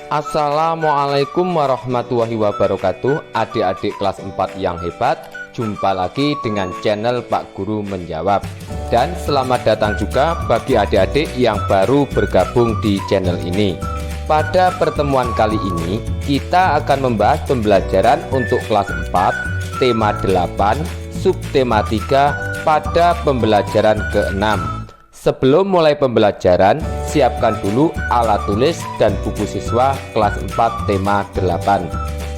Assalamualaikum warahmatullahi wabarakatuh. Adik-adik kelas 4 yang hebat, jumpa lagi dengan channel Pak Guru Menjawab. Dan selamat datang juga bagi adik-adik yang baru bergabung di channel ini. Pada pertemuan kali ini kita akan membahas pembelajaran untuk kelas 4, tema 8, subtema 3 pada pembelajaran ke-6. Sebelum mulai pembelajaran, siapkan dulu alat tulis dan buku siswa kelas 4 tema 8.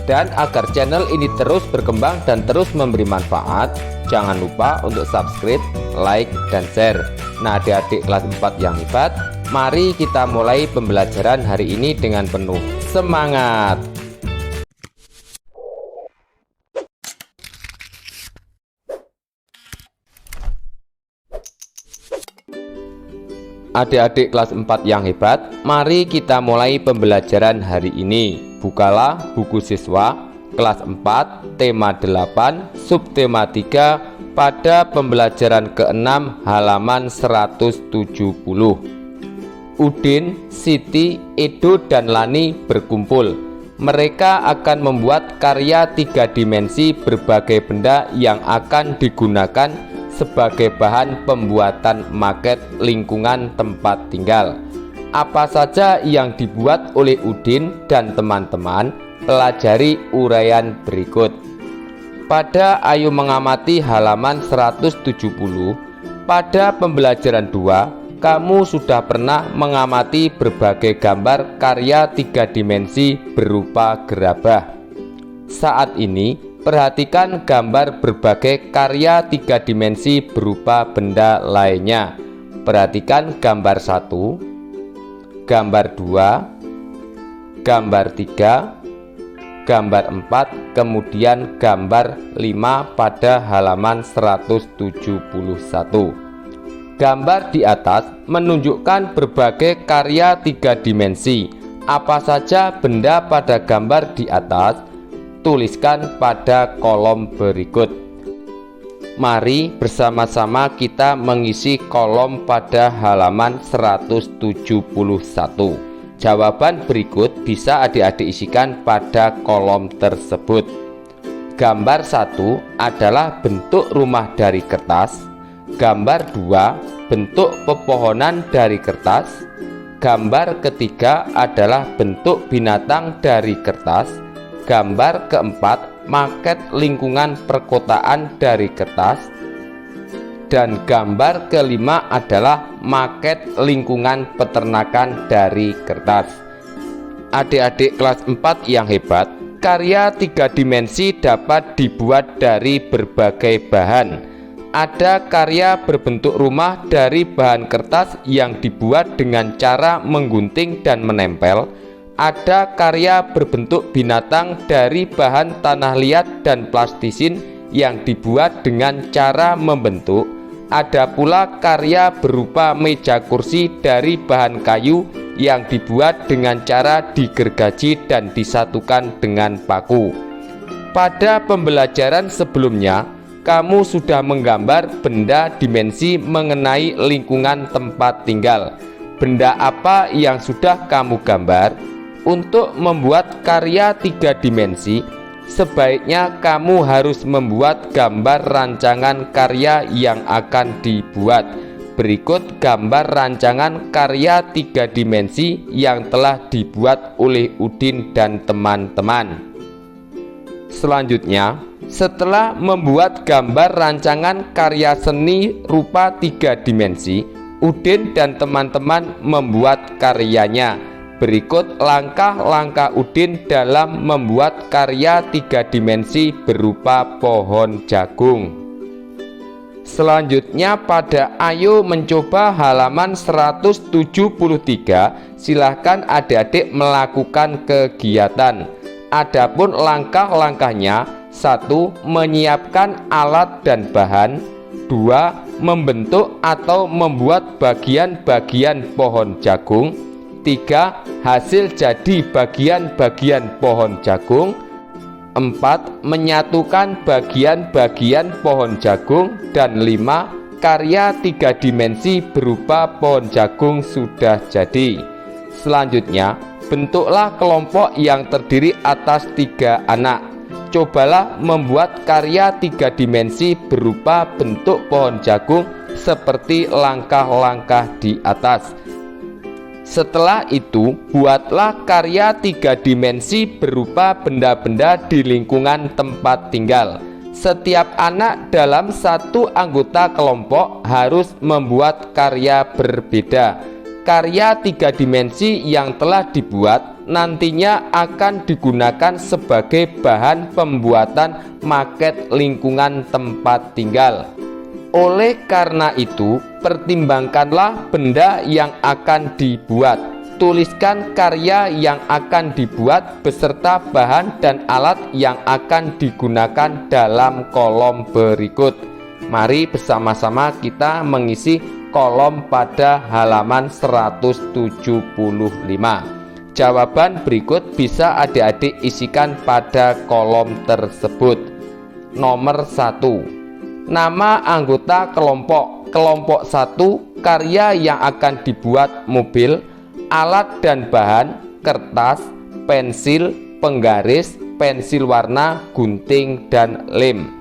Dan agar channel ini terus berkembang dan terus memberi manfaat, jangan lupa untuk subscribe, like, dan share. Nah, adik-adik kelas 4 yang hebat, mari kita mulai pembelajaran hari ini dengan penuh semangat. Adik-adik kelas 4 yang hebat, mari kita mulai pembelajaran hari ini. Bukalah buku siswa kelas 4 tema 8 subtema 3 pada pembelajaran ke-6 halaman 170. Udin, Siti, Edo, dan Lani berkumpul. Mereka akan membuat karya 3 dimensi berbagai benda yang akan digunakan sebagai bahan pembuatan maket lingkungan tempat tinggal. Apa saja yang dibuat oleh Udin dan teman-teman? Pelajari uraian berikut. Pada Ayo Mengamati halaman 170, pada pembelajaran 2, kamu sudah pernah mengamati berbagai gambar karya 3 dimensi berupa gerabah. Saat ini, perhatikan gambar berbagai karya 3 dimensi berupa benda lainnya. Perhatikan gambar 1, gambar 2, gambar 3, gambar 4, kemudian gambar 5 pada halaman 171. Gambar di atas menunjukkan berbagai karya 3 dimensi. Apa saja benda pada gambar di atas? Tuliskan pada kolom berikut. Mari bersama-sama kita mengisi kolom pada halaman 171. Jawaban berikut bisa adik-adik isikan pada kolom tersebut. Gambar 1 adalah bentuk rumah dari kertas. Gambar 2 bentuk pepohonan dari kertas. Gambar ketiga adalah bentuk binatang dari kertas. Gambar keempat, maket lingkungan perkotaan dari kertas. Dan gambar kelima adalah maket lingkungan peternakan dari kertas. Adik-adik kelas 4 yang hebat, karya 3 dimensi dapat dibuat dari berbagai bahan. Ada karya berbentuk rumah dari bahan kertas yang dibuat dengan cara menggunting dan menempel. Ada karya berbentuk binatang dari bahan tanah liat dan plastisin yang dibuat dengan cara membentuk. Ada pula karya berupa meja kursi dari bahan kayu yang dibuat dengan cara digergaji dan disatukan dengan paku. Pada pembelajaran sebelumnya, kamu sudah menggambar benda dimensi mengenai lingkungan tempat tinggal. Benda apa yang sudah kamu gambar? Untuk membuat karya 3 dimensi, sebaiknya kamu harus membuat gambar rancangan karya yang akan dibuat. Berikut gambar rancangan karya 3 dimensi yang telah dibuat oleh Udin dan teman-teman. Selanjutnya, setelah membuat gambar rancangan karya seni rupa 3 dimensi, Udin dan teman-teman membuat karyanya. Berikut langkah-langkah Udin dalam membuat karya 3 dimensi berupa pohon jagung. Selanjutnya pada Ayo Mencoba halaman 173, silahkan adik-adik melakukan kegiatan. Adapun langkah-langkahnya: 1. Menyiapkan alat dan bahan. 2. Membentuk atau membuat bagian-bagian pohon jagung. 3. Hasil jadi bagian-bagian pohon jagung. 4. Menyatukan bagian-bagian pohon jagung. Dan 5. Karya 3 dimensi berupa pohon jagung sudah jadi. Selanjutnya, bentuklah kelompok yang terdiri atas 3 anak. Cobalah membuat karya 3 dimensi berupa bentuk pohon jagung seperti langkah-langkah di atas. Setelah itu, buatlah karya 3 dimensi berupa benda-benda di lingkungan tempat tinggal. Setiap anak dalam satu anggota kelompok harus membuat karya berbeda. Karya 3 dimensi yang telah dibuat nantinya akan digunakan sebagai bahan pembuatan maket lingkungan tempat tinggal. Oleh karena itu, pertimbangkanlah benda yang akan dibuat. Tuliskan karya yang akan dibuat beserta bahan dan alat yang akan digunakan dalam kolom berikut. Mari bersama-sama kita mengisi kolom pada halaman 175. Jawaban berikut bisa adik-adik isikan pada kolom tersebut. Nomor 1. Nama anggota kelompok. Kelompok 1, karya yang akan dibuat mobil, alat dan bahan, kertas, pensil, penggaris, pensil warna, gunting, dan lem.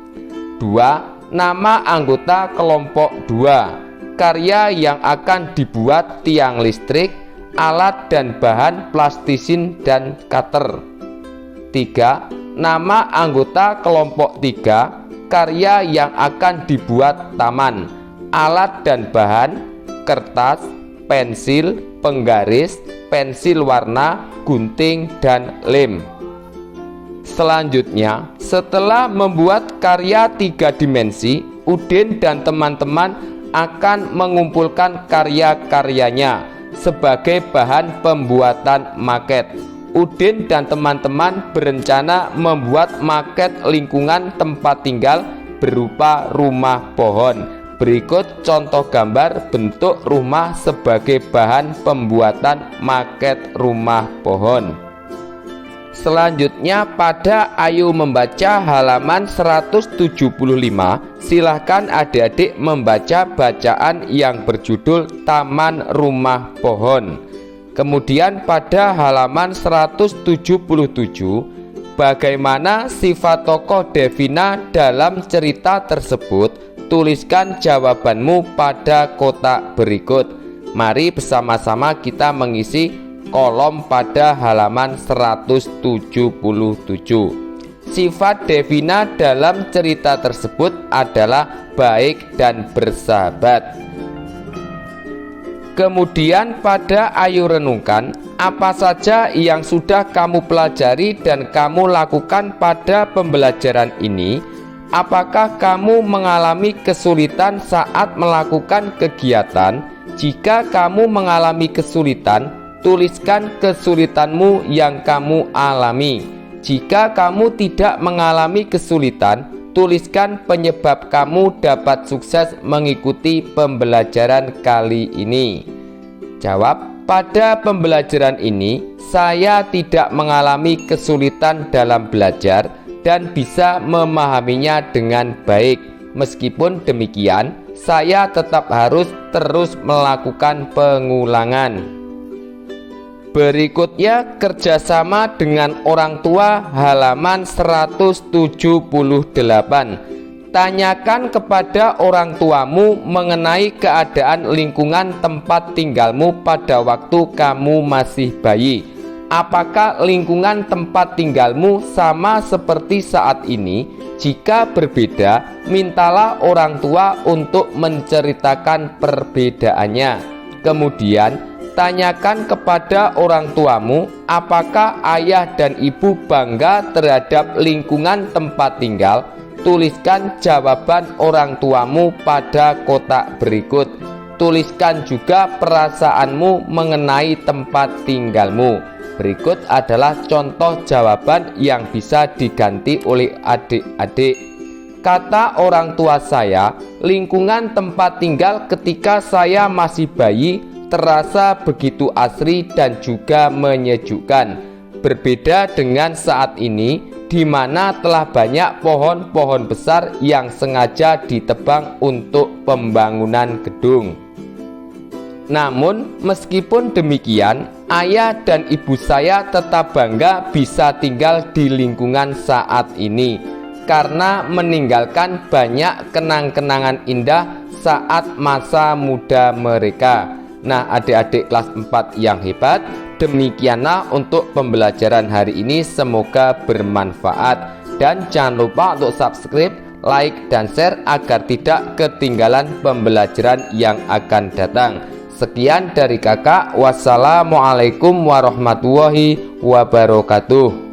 2. Nama anggota kelompok 2, karya yang akan dibuat tiang listrik, alat dan bahan, plastisin, dan cutter. 3. Nama anggota kelompok 3, karya yang akan dibuat taman, alat dan bahan, kertas, pensil, penggaris, pensil warna, gunting, dan lem. Selanjutnya, setelah membuat karya 3 dimensi, Udin dan teman-teman akan mengumpulkan karya-karyanya sebagai bahan pembuatan maket. Udin dan teman-teman berencana membuat maket lingkungan tempat tinggal berupa rumah pohon. Berikut contoh gambar bentuk rumah sebagai bahan pembuatan maket rumah pohon. Selanjutnya pada Ayo Membaca halaman 175, silahkan adik-adik membaca bacaan yang berjudul Taman Rumah Pohon. Kemudian pada halaman 177, bagaimana sifat tokoh Devina dalam cerita tersebut? Tuliskan jawabanmu pada kotak berikut. Mari bersama-sama kita mengisi kolom pada halaman 177. Sifat Devina dalam cerita tersebut adalah baik dan bersahabat. Kemudian pada Ayo Renungkan, apa saja yang sudah kamu pelajari dan kamu lakukan pada pembelajaran ini? Apakah kamu mengalami kesulitan saat melakukan kegiatan? Jika kamu mengalami kesulitan, tuliskan kesulitanmu yang kamu alami. Jika kamu tidak mengalami kesulitan, tuliskan penyebab kamu dapat sukses mengikuti pembelajaran kali ini. Jawab, pada pembelajaran ini saya tidak mengalami kesulitan dalam belajar dan bisa memahaminya dengan baik. Meskipun demikian, saya tetap harus terus melakukan pengulangan. Berikutnya kerjasama dengan orang tua halaman 178. Tanyakan kepada orang tuamu mengenai keadaan lingkungan tempat tinggalmu pada waktu kamu masih bayi. Apakah lingkungan tempat tinggalmu sama seperti saat ini? Jika berbeda, mintalah orang tua untuk menceritakan perbedaannya. Kemudian tanyakan kepada orang tuamu, apakah ayah dan ibu bangga terhadap lingkungan tempat tinggal? Tuliskan jawaban orang tuamu pada kotak berikut. Tuliskan juga perasaanmu mengenai tempat tinggalmu. Berikut adalah contoh jawaban yang bisa diganti oleh adik-adik. Kata orang tua saya, lingkungan tempat tinggal ketika saya masih bayi terasa begitu asri dan juga menyejukkan. Berbeda dengan saat ini, di mana telah banyak pohon-pohon besar yang sengaja ditebang untuk pembangunan gedung. Namun, meskipun demikian, ayah dan ibu saya tetap bangga bisa tinggal di lingkungan saat ini karena meninggalkan banyak kenang-kenangan indah saat masa muda mereka. Nah, adik-adik kelas 4 yang hebat, demikianlah untuk pembelajaran hari ini, semoga bermanfaat. Dan jangan lupa untuk subscribe, like, dan share agar tidak ketinggalan pembelajaran yang akan datang. Sekian dari kakak, wassalamualaikum warahmatullahi wabarakatuh.